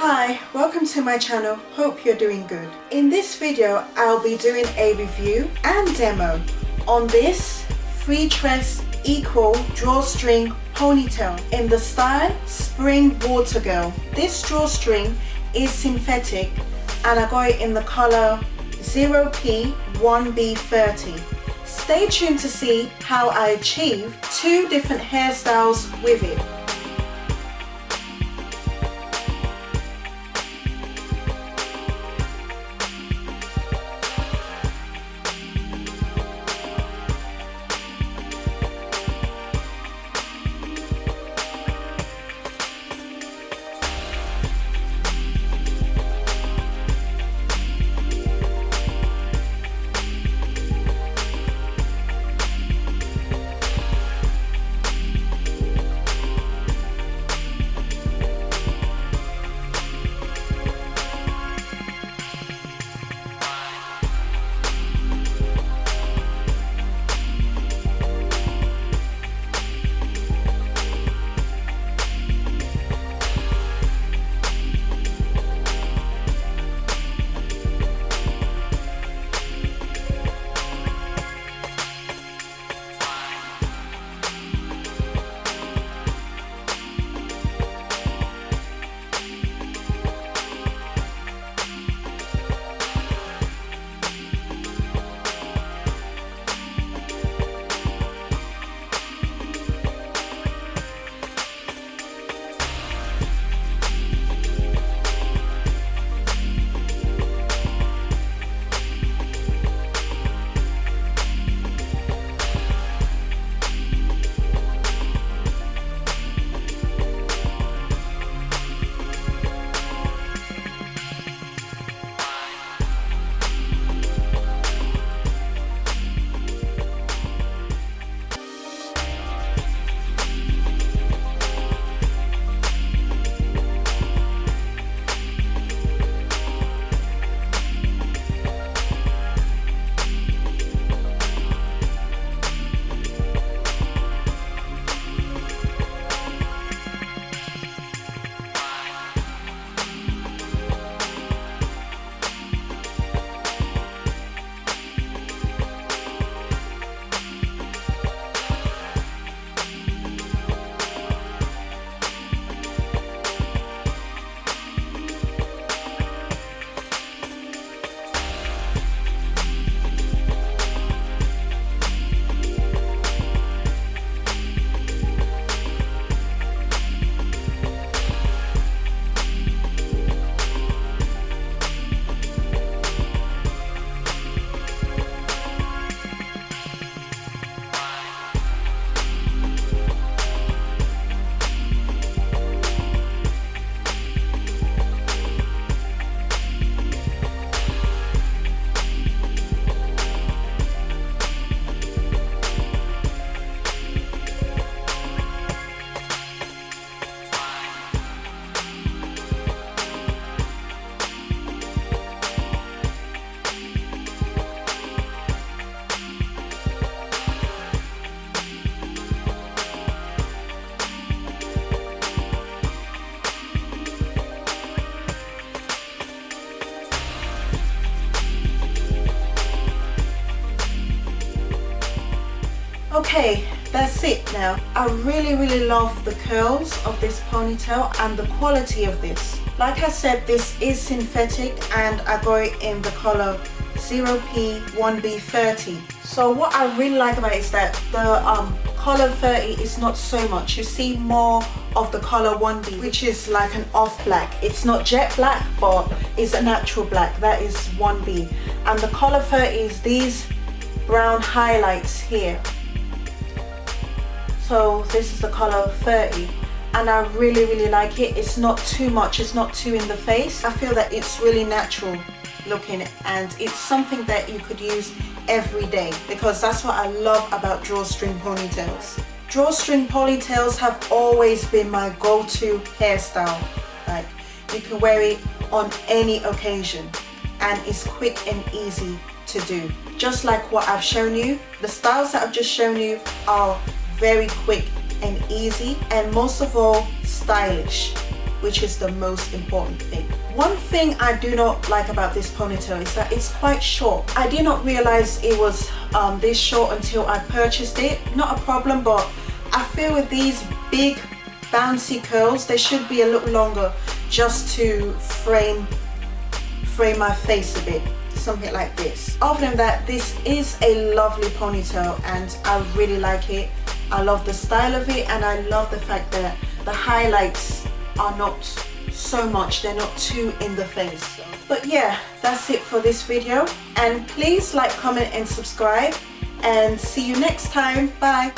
Hi, welcome to my channel. Hope you're doing good. In this video, I'll be doing a review and demo on this FreeTress Equal Drawstring Ponytail in the style Spring Water Girl. This drawstring is synthetic and I got it in the color 0P 1B30. Stay tuned to see how I achieve two different hairstyles with it. Okay, that's it now. I really love the curls of this ponytail and the quality of this. Like I said, this is synthetic and I got it in the color 0P 1B30. So what I really like about it is that the color 30 is not so much. You see more of the color 1B, which is like an off black. It's not jet black, but it's a natural black. That is 1B. And the color 30 is these brown highlights here. So this is the color 30 and I really like it. It's not too much, it's not too in the face. I feel that it's really natural looking and it's something that you could use every day because that's what I love about drawstring ponytails. Drawstring ponytails have always been my go-to hairstyle. Like, you can wear it on any occasion and it's quick and easy to do. Just like what I've shown you, the styles that I've just shown you are very quick and easy and most of all stylish. which is the most important thing. One thing I do not like about this ponytail is that it's quite short. I did not realize it was this short until I purchased it. Not a problem, but I feel with these big bouncy curls, they should be a little longer just to frame my face a bit, something like this. Other than that, this is a lovely ponytail and I really like it. I love the style of it, and I love the fact that the highlights are not so much, they're not too in the face. But yeah, that's it for this video, and please like, comment and subscribe, and see you next time. Bye.